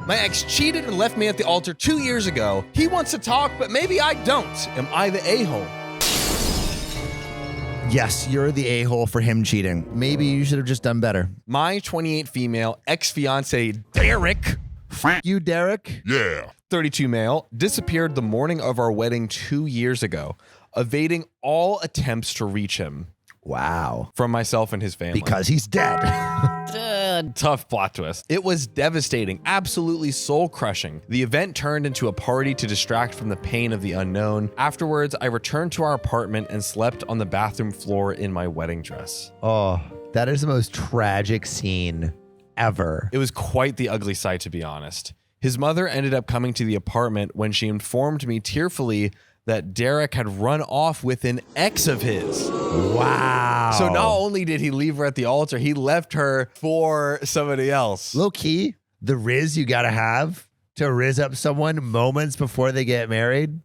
My ex cheated and left me at the altar 2 years ago. He wants to talk, but maybe I don't. Am I the a-hole? Yes, you're the a-hole for him cheating. Maybe you should have just done better. My 28 female ex-fiancée, Derek. You, Derek? Yeah. 32 male, disappeared the morning of our wedding 2 years ago, evading all attempts to reach him. Wow. From myself and his family. Because he's dead. Tough plot twist. It was devastating, absolutely soul-crushing. The event turned into a party to distract from the pain of the unknown. Afterwards, I returned to our apartment and slept on the bathroom floor in my wedding dress. Oh, that is the most tragic scene ever. It was quite the ugly sight, to be honest. His mother ended up coming to the apartment when she informed me tearfully that Derek had run off with an ex of his. Wow. So not only did he leave her at the altar, he left her for somebody else. Low key, the riz you gotta have to riz up someone moments before they get married.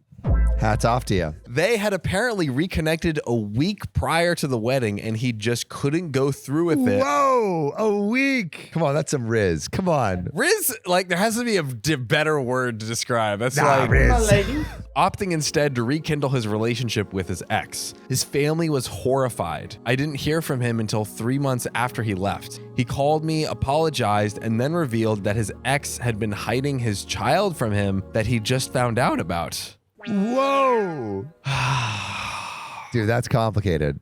Hats off to you. They had apparently reconnected a week prior to the wedding, and he just couldn't go through with it. Whoa, a week. Come on, that's some riz. Come on. Riz, like, there has to be a better word to describe. That's like riz. opting instead to rekindle his relationship with his ex. His family was horrified. I didn't hear from him until 3 months after he left. He called me, apologized, and then revealed that his ex had been hiding his child from him that he just found out about. Whoa. Dude, that's complicated.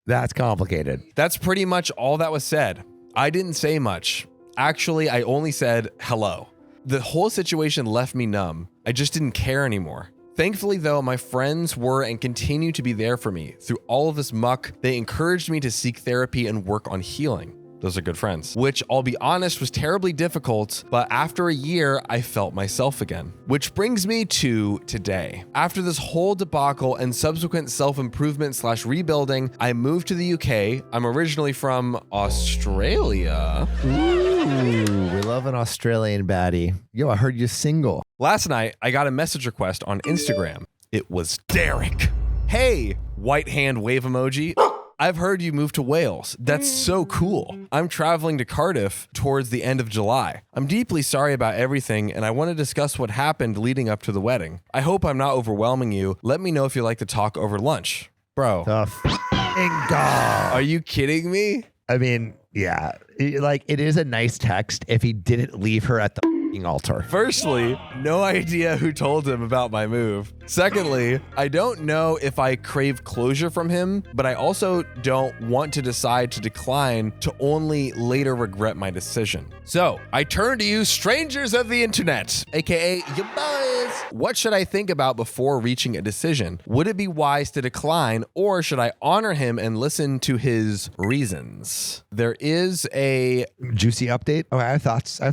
That's complicated. That's pretty much all that was said. I didn't say much. Actually, I only said hello. The whole situation left me numb. I just didn't care anymore. Thankfully, though, my friends were and continue to be there for me. Through all of this muck, they encouraged me to seek therapy and work on healing. Those are good friends. Which, I'll be honest, was terribly difficult, but after a year, I felt myself again. Which brings me to today. After this whole debacle and subsequent self-improvement / rebuilding, I moved to the UK. I'm originally from Australia. Ooh, we love an Australian baddie. Yo, I heard you're single. Last night, I got a message request on Instagram. It was Derek. Hey, white hand wave emoji. I've heard you moved to Wales. That's so cool. I'm traveling to Cardiff towards the end of July. I'm deeply sorry about everything, and I want to discuss what happened leading up to the wedding. I hope I'm not overwhelming you. Let me know if you'd like to talk over lunch. Bro. The f***ing dog. Are you kidding me? I mean, yeah. It is a nice text if he didn't leave her at the f***ing altar. Firstly, no idea who told him about my move. Secondly, I don't know if I crave closure from him, but I also don't want to decide to decline to only later regret my decision. So I turn to you, strangers of the internet, aka your boys. What should I think about before reaching a decision? Would it be wise to decline, or should I honor him and listen to his reasons? There is a juicy update. Oh, I have thoughts. You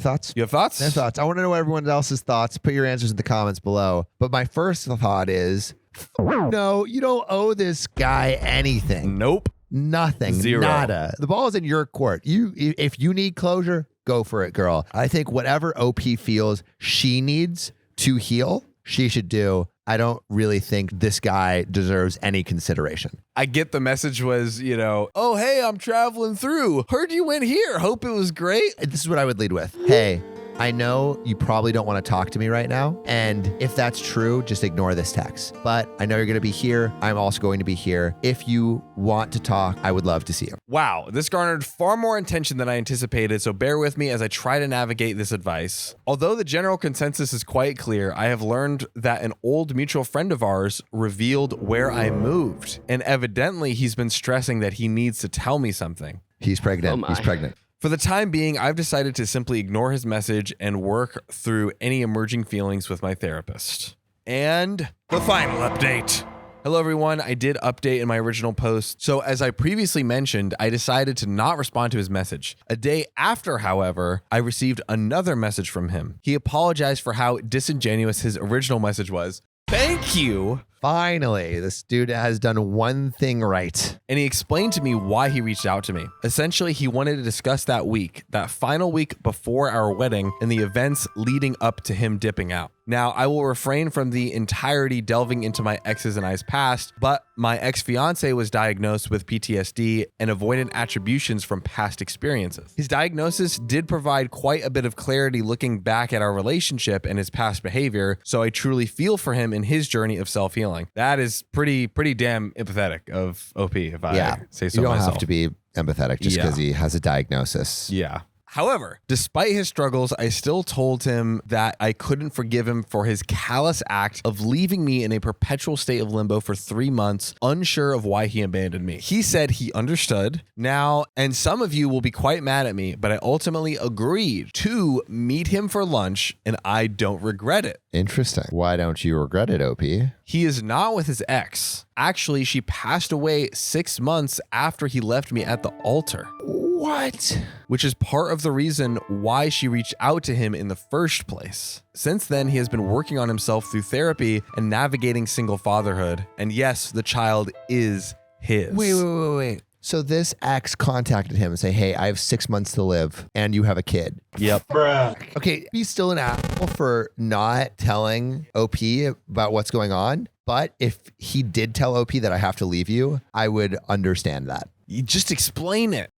have thoughts? I have thoughts. I want to know everyone else's thoughts. Put your answers in the comments below. But my first thought is, no, you don't owe this guy anything. Nope. Nothing. Zero. Nada. The ball is in your court. If you need closure, go for it, girl. I think whatever OP feels she needs to heal, she should do. I don't really think this guy deserves any consideration. I get the message was, oh, hey, I'm traveling through. Heard you went here. Hope it was great. This is what I would lead with. Hey, I know you probably don't want to talk to me right now. And if that's true, just ignore this text. But I know you're going to be here. I'm also going to be here. If you want to talk, I would love to see you. Wow, this garnered far more attention than I anticipated, so bear with me as I try to navigate this advice. Although the general consensus is quite clear, I have learned that an old mutual friend of ours revealed where I moved. And evidently, he's been stressing that he needs to tell me something. He's pregnant. He's pregnant. For the time being, I've decided to simply ignore his message and work through any emerging feelings with my therapist. And the final update. Hello, everyone. I did update in my original post. So as I previously mentioned, I decided to not respond to his message. A day after, however, I received another message from him. He apologized for how disingenuous his original message was. Thank you Finally, this dude has done one thing right. And he explained to me why he reached out to me. Essentially, he wanted to discuss that final week before our wedding and the events leading up to him dipping out. Now, I will refrain from the entirety delving into my ex's and I's past, but my ex-fiancée was diagnosed with PTSD and avoidant attributions from past experiences. His diagnosis did provide quite a bit of clarity looking back at our relationship and his past behavior, so I truly feel for him in his journey of self-healing. That is pretty damn empathetic of OP, if I say so myself. You don't have to be empathetic just because he has a diagnosis. Yeah. However, despite his struggles, I still told him that I couldn't forgive him for his callous act of leaving me in a perpetual state of limbo for 3 months, unsure of why he abandoned me. He said he understood now, and some of you will be quite mad at me, but I ultimately agreed to meet him for lunch, and I don't regret it. Interesting. Why don't you regret it, OP? He is not with his ex. Actually, she passed away 6 months after he left me at the altar. What? Which is part of the reason why she reached out to him in the first place. Since then, he has been working on himself through therapy and navigating single fatherhood. And yes, the child is his. Wait. So this ex contacted him and say, hey, I have 6 months to live and you have a kid. Yep. Bruh. Okay, he's still an asshole for not telling OP about what's going on. But if he did tell OP that I have to leave you, I would understand that. You just explain it.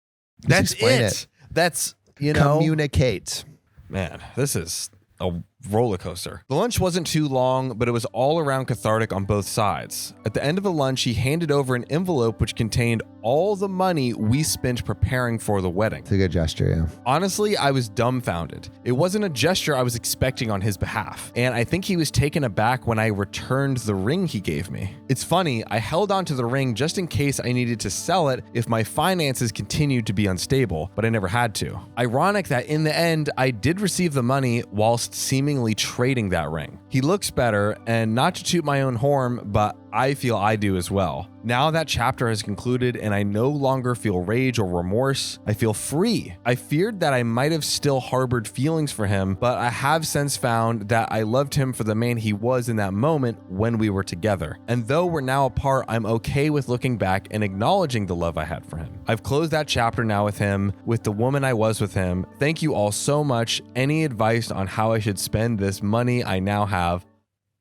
That's explain it. That's, you know. Communicate. Man, this is a roller coaster. The lunch wasn't too long, but it was all around cathartic on both sides. At the end of the lunch, he handed over an envelope which contained all the money we spent preparing for the wedding. It's a good gesture, yeah. Honestly, I was dumbfounded. It wasn't a gesture I was expecting on his behalf, and I think he was taken aback when I returned the ring he gave me. It's funny, I held onto the ring just in case I needed to sell it if my finances continued to be unstable, but I never had to. Ironic that in the end, I did receive the money whilst seemingly trading that ring. He looks better, and not to toot my own horn, but I feel I do as well. Now that chapter has concluded and I no longer feel rage or remorse, I feel free. I feared that I might have still harbored feelings for him, but I have since found that I loved him for the man he was in that moment when we were together. And though we're now apart, I'm okay with looking back and acknowledging the love I had for him. I've closed that chapter now with him, with the woman I was with him. Thank you all so much. Any advice on how I should spend this money I now have?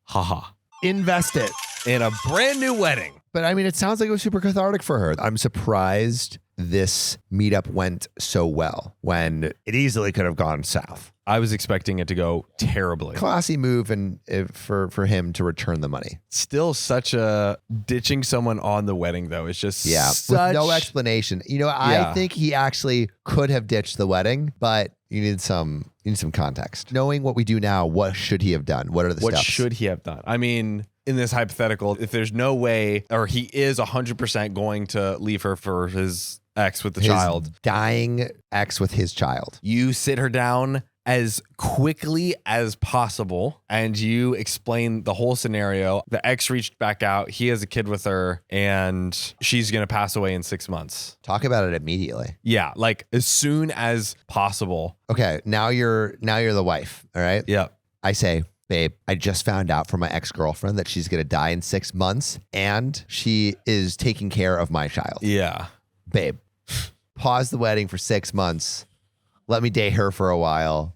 Haha. Invest it. In a brand new wedding. But I mean, it sounds like it was super cathartic for her. I'm surprised this meetup went so well when it easily could have gone south. I was expecting it to go terribly. Classy move and for him to return the money. Still such a ditching someone on the wedding though. It's just with no explanation. You know, I think he actually could have ditched the wedding, but you need some context. Knowing what we do now, what should he have done? What are the steps? What should he have done? I mean, in this hypothetical, if there's no way, or he is 100% going to leave her for his ex with the child. Dying ex with his child. You sit her down as quickly as possible and you explain the whole scenario. The ex reached back out. He has a kid with her and she's going to pass away in 6 months. Talk about it immediately. Yeah. Like as soon as possible. Okay. Now you're the wife. All right. Yeah. I say, babe, I just found out from my ex-girlfriend that she's going to die in 6 months and she is taking care of my child. Yeah. Babe, pause the wedding for 6 months. Let me date her for a while.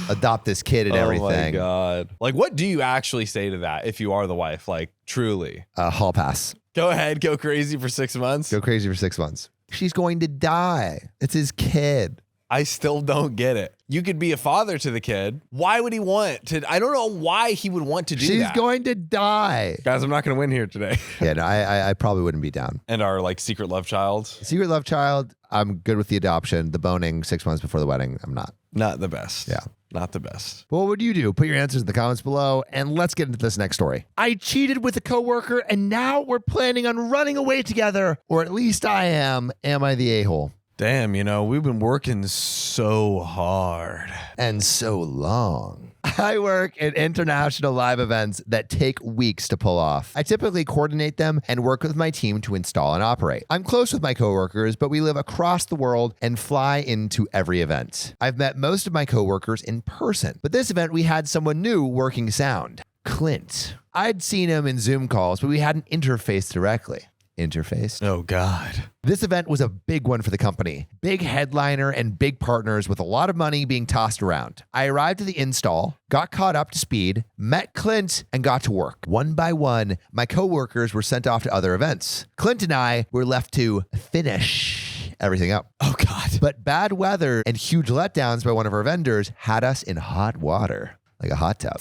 Adopt this kid and everything. Oh my God. Like, what do you actually say to that if you are the wife? Like, truly. Hall pass. Go ahead. Go crazy for 6 months. Go crazy for 6 months. She's going to die. It's his kid. I still don't get it. You could be a father to the kid. Why would he want to? I don't know why he would want to do that. She's going to die. Guys, I'm not going to win here today. Yeah, no, I probably wouldn't be down. And our like secret love child. Secret love child, I'm good with the adoption. The boning 6 months before the wedding, I'm not. Not the best. Yeah. Not the best. What would you do? Put your answers in the comments below, and let's get into this next story. I cheated with a coworker, and now we're planning on running away together, or at least I am. Am I the a-hole? Damn, you know, we've been working so hard. And so long. I work in international live events that take weeks to pull off. I typically coordinate them and work with my team to install and operate. I'm close with my coworkers, but we live across the world and fly into every event. I've met most of my coworkers in person, but this event we had someone new working sound. Clint. I'd seen him in Zoom calls, but we hadn't interfaced directly. Interfaced. Oh, God. This event was a big one for the company. Big headliner and big partners with a lot of money being tossed around. I arrived at the install, got caught up to speed, met Clint, and got to work. One by one, my coworkers were sent off to other events. Clint and I were left to finish everything up. Oh, God. But bad weather and huge letdowns by one of our vendors had us in hot water. Like a hot tub.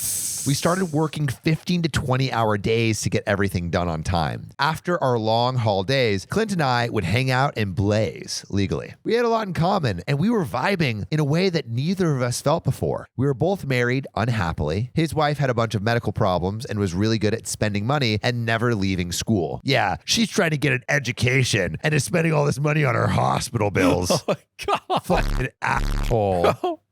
We started working 15 to 20 hour days to get everything done on time. After our long haul days, Clint and I would hang out and blaze legally. We had a lot in common and we were vibing in a way that neither of us felt before. We were both married unhappily. His wife had a bunch of medical problems and was really good at spending money and never leaving school. Yeah, she's trying to get an education and is spending all this money on her hospital bills. Oh, my God. Fucking asshole.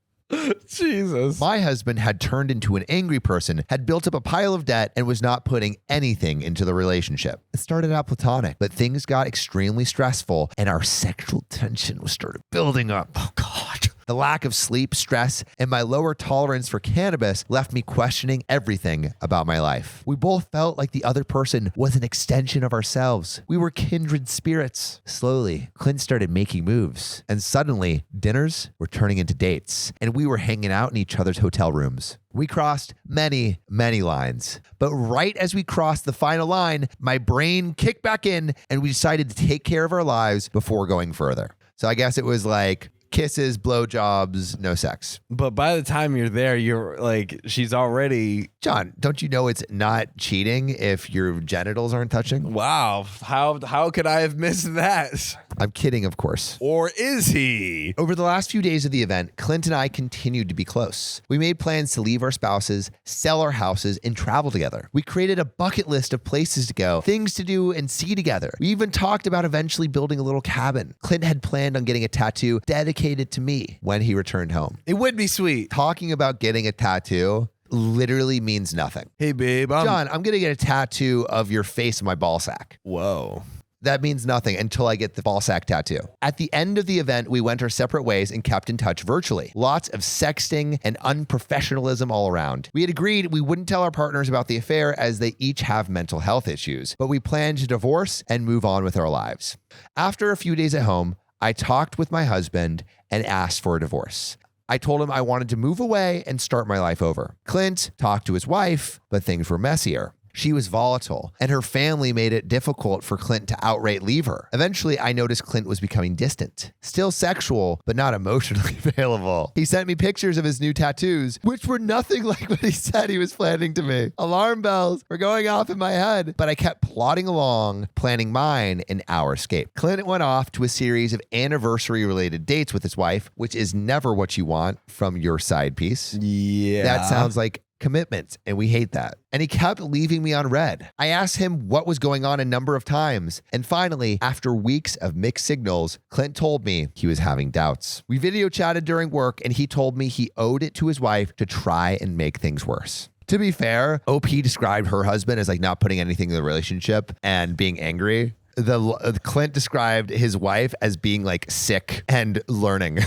Jesus. My husband had turned into an angry person, had built up a pile of debt, and was not putting anything into the relationship. It started out platonic, but things got extremely stressful, and our sexual tension was started building up. Oh, God. The lack of sleep, stress, and my lower tolerance for cannabis left me questioning everything about my life. We both felt like the other person was an extension of ourselves. We were kindred spirits. Slowly, Clint started making moves, and suddenly, dinners were turning into dates, and we were hanging out in each other's hotel rooms. We crossed many, many lines. But right as we crossed the final line, my brain kicked back in, and we decided to take care of our lives before going further. So I guess it was like kisses, blowjobs, no sex. But by the time you're there, you're like, she's already... John, don't you know it's not cheating if your genitals aren't touching? Wow. How could I have missed that? I'm kidding, of course. Or is he? Over the last few days of the event, Clint and I continued to be close. We made plans to leave our spouses, sell our houses, and travel together. We created a bucket list of places to go, things to do, and see together. We even talked about eventually building a little cabin. Clint had planned on getting a tattoo dedicated to me when he returned home. It would be sweet. Talking about getting a tattoo literally means nothing. Hey, babe. John, I'm going to get a tattoo of your face on my ball sack. Whoa. That means nothing until I get the ball sack tattoo. At the end of the event, we went our separate ways and kept in touch virtually. Lots of sexting and unprofessionalism all around. We had agreed we wouldn't tell our partners about the affair as they each have mental health issues, but we planned to divorce and move on with our lives. After a few days at home, I talked with my husband and asked for a divorce. I told him I wanted to move away and start my life over. Clint talked to his wife, but things were messier. She was volatile, and her family made it difficult for Clint to outright leave her. Eventually, I noticed Clint was becoming distant. Still sexual, but not emotionally available. He sent me pictures of his new tattoos, which were nothing like what he said he was planning to me. Alarm bells were going off in my head, but I kept plodding along, planning mine and our escape. Clint went off to a series of anniversary-related dates with his wife, which is never what you want from your side piece. Yeah. That sounds like commitment, and we hate that. And he kept leaving me on red. I asked him what was going on a number of times, and finally, after weeks of mixed signals, Clint told me he was having doubts. We video chatted during work, and he told me he owed it to his wife to try and make things worse. To be fair, OP described her husband as like not putting anything in the relationship and being angry. Clint described his wife as being like sick and learning.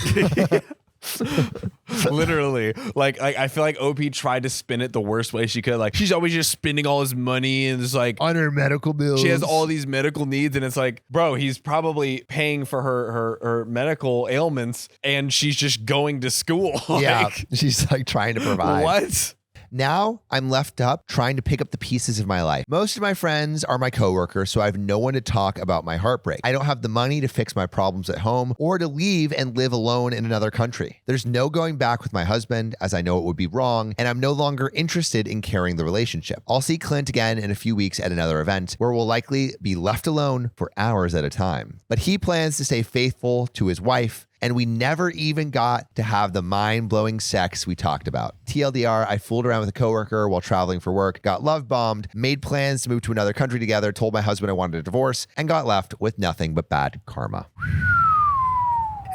Literally. Like I feel like OP tried to spin it the worst way she could. Like she's always just spending all his money and it's like on her medical bills. She has all these medical needs and it's like, bro, he's probably paying for her medical ailments and she's just going to school. Yeah. She's like trying to provide. What? Now I'm left up trying to pick up the pieces of my life. Most of my friends are my coworkers, so I have no one to talk about my heartbreak. I don't have the money to fix my problems at home or to leave and live alone in another country. There's no going back with my husband as I know it would be wrong, and I'm no longer interested in carrying the relationship. I'll see Clint again in a few weeks at another event where we'll likely be left alone for hours at a time. But he plans to stay faithful to his wife, and we never even got to have the mind-blowing sex we talked about. TLDR, I fooled around with a coworker while traveling for work, got love bombed, made plans to move to another country together, told my husband I wanted a divorce, and got left with nothing but bad karma.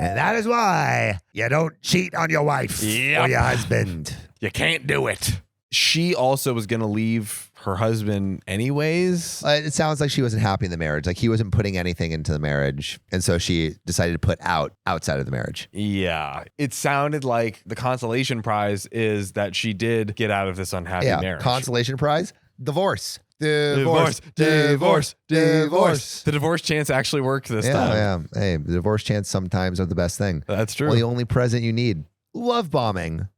And that is why you don't cheat on your wife or your husband. You can't do it. She also was going to leave her husband anyways. It sounds like she wasn't happy in the marriage. Like he wasn't putting anything into the marriage. And so she decided to put outside of the marriage. Yeah. It sounded like the consolation prize is that she did get out of this unhappy marriage. Consolation prize? Divorce. Divorce. The divorce chants actually worked this time. Yeah. Hey, the divorce chants sometimes are the best thing. That's true. Well, the only present you need. Love bombing.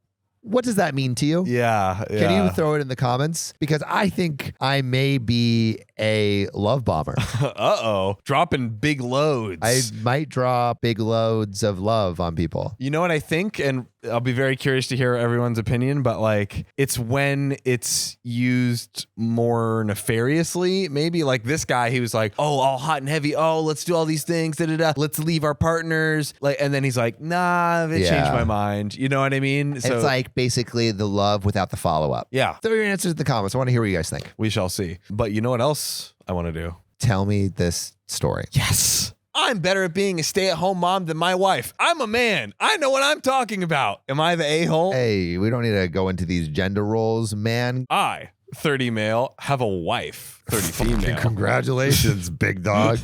What does that mean to you? Yeah. Can you throw it in the comments? Because I think I may be a love bomber. Uh-oh. Dropping big loads. I might draw big loads of love on people. You know what I think? And I'll be very curious to hear everyone's opinion, but like it's when it's used more nefariously. Maybe like this guy, he was like, oh, all hot and heavy. Oh, let's do all these things. Let's leave our partners. Like, and then he's like, nah, they changed my mind. You know what I mean? So it's like basically the love without the follow-up. Yeah. Throw your answers in the comments. I want to hear what you guys think. We shall see. But you know what else I want to do? Tell me this story. Yes. I'm better at being a stay-at-home mom than my wife. I'm a man. I know what I'm talking about. Am I the a-hole? Hey, we don't need to go into these gender roles, man. I, 30 male, have a wife, 30 female. Congratulations, big dog.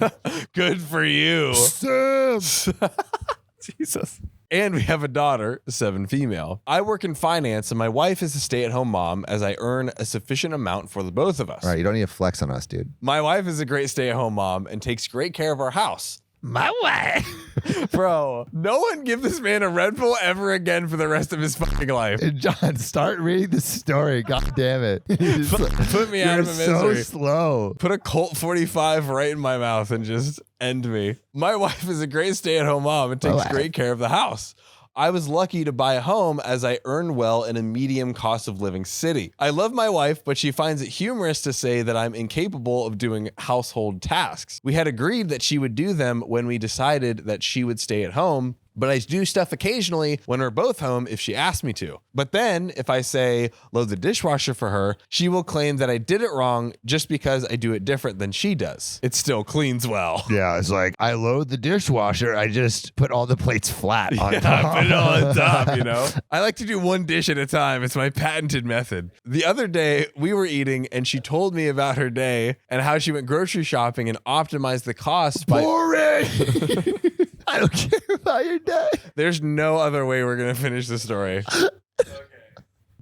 Good for you. Sam. Jesus. And we have a daughter, 7 female. I work in finance, and my wife is a stay-at-home mom as I earn a sufficient amount for the both of us. All right, you don't need to flex on us, dude. My wife is a great stay-at-home mom and takes great care of our house. My wife. Bro, no one give this man a Red Bull ever again for the rest of his fucking life. John, start reading the story. God damn it. Put me out of a So misery. slow. Put a Colt 45 right in my mouth and just end me. My wife is a great stay-at-home mom and takes great care of the house. I was lucky to buy a home as I earn well in a medium cost of living city. I love my wife, but she finds it humorous to say that I'm incapable of doing household tasks. We had agreed that she would do them when we decided that she would stay at home, but I do stuff occasionally when we're both home if she asks me to. But then if I say load the dishwasher for her, she will claim that I did it wrong just because I do it different than she does. It still cleans well. Yeah, it's like I load the dishwasher. I just put all the plates flat on top. I put it all on top, you know? I like to do one dish at a time. It's my patented method. The other day we were eating and she told me about her day and how she went grocery shopping and optimized the cost by... Boring! I don't care about your day. There's no other way we're going to finish the story. Okay.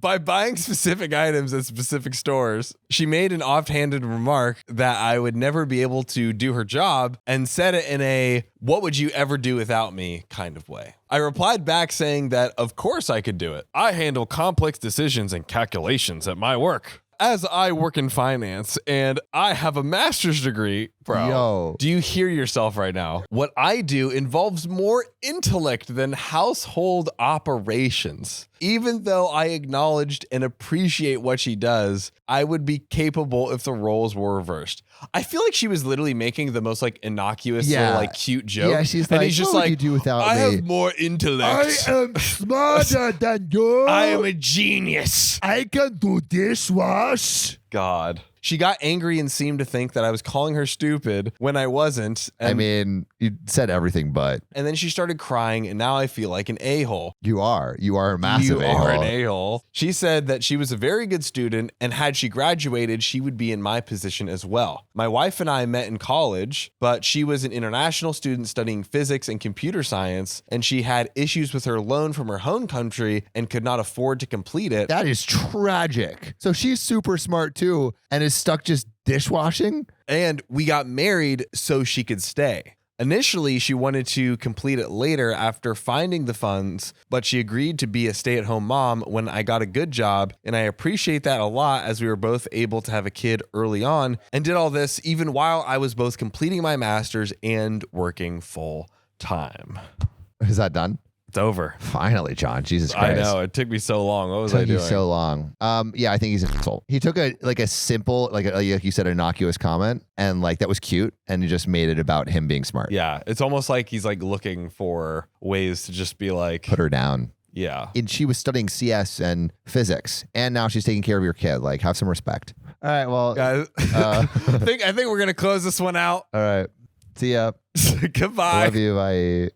By buying specific items at specific stores, she made an offhanded remark that I would never be able to do her job and said it in a, what would you ever do without me kind of way. I replied back saying that of course I could do it. I handle complex decisions and calculations at my work. As I work in finance and I have a master's degree, bro. Yo. Do you hear yourself right now? What I do involves more intellect than household operations. Even though I acknowledged and appreciate what she does, I would be capable if the roles were reversed. I feel like she was literally making the most like innocuous or like cute joke. Yeah, she's and like, he's just what like, would you do without I me? have more intellect. I am smarter than you. I am a genius. I can do dishwash. God. She got angry and seemed to think that I was calling her stupid when I wasn't. And, I mean, you said everything, but and then she started crying, and now I feel like an a-hole. you are a massive You a-hole. are an a-hole. She said that she was a very good student, and had she graduated, she would be in my position as well. My wife and I met in college, but she was an international student studying physics and computer science, and she had issues with her loan from her home country and could not afford to complete it. That is tragic. So she's super smart too and is stuck just dishwashing? And we got married so she could stay. Initially, she wanted to complete it later after finding the funds, but she agreed to be a stay-at-home mom when I got a good job, and I appreciate that a lot as we were both able to have a kid early on and did all this even while I was both completing my master's and working full time. Is that done? It's over. Finally, John. Jesus Christ. I know. It took me so long. What was I Took doing? you so long. Yeah, I think he's an asshole. He took a simple, like you said, innocuous comment, and like that was cute, and he just made it about him being smart. Yeah. It's almost like he's like looking for ways to just be like, Put her down. yeah. And she was studying CS and physics, and now she's taking care of your kid. Like, have some respect. All right, well, Guys, I think we're gonna close this one out. all right. See ya. Goodbye. Love you. Bye.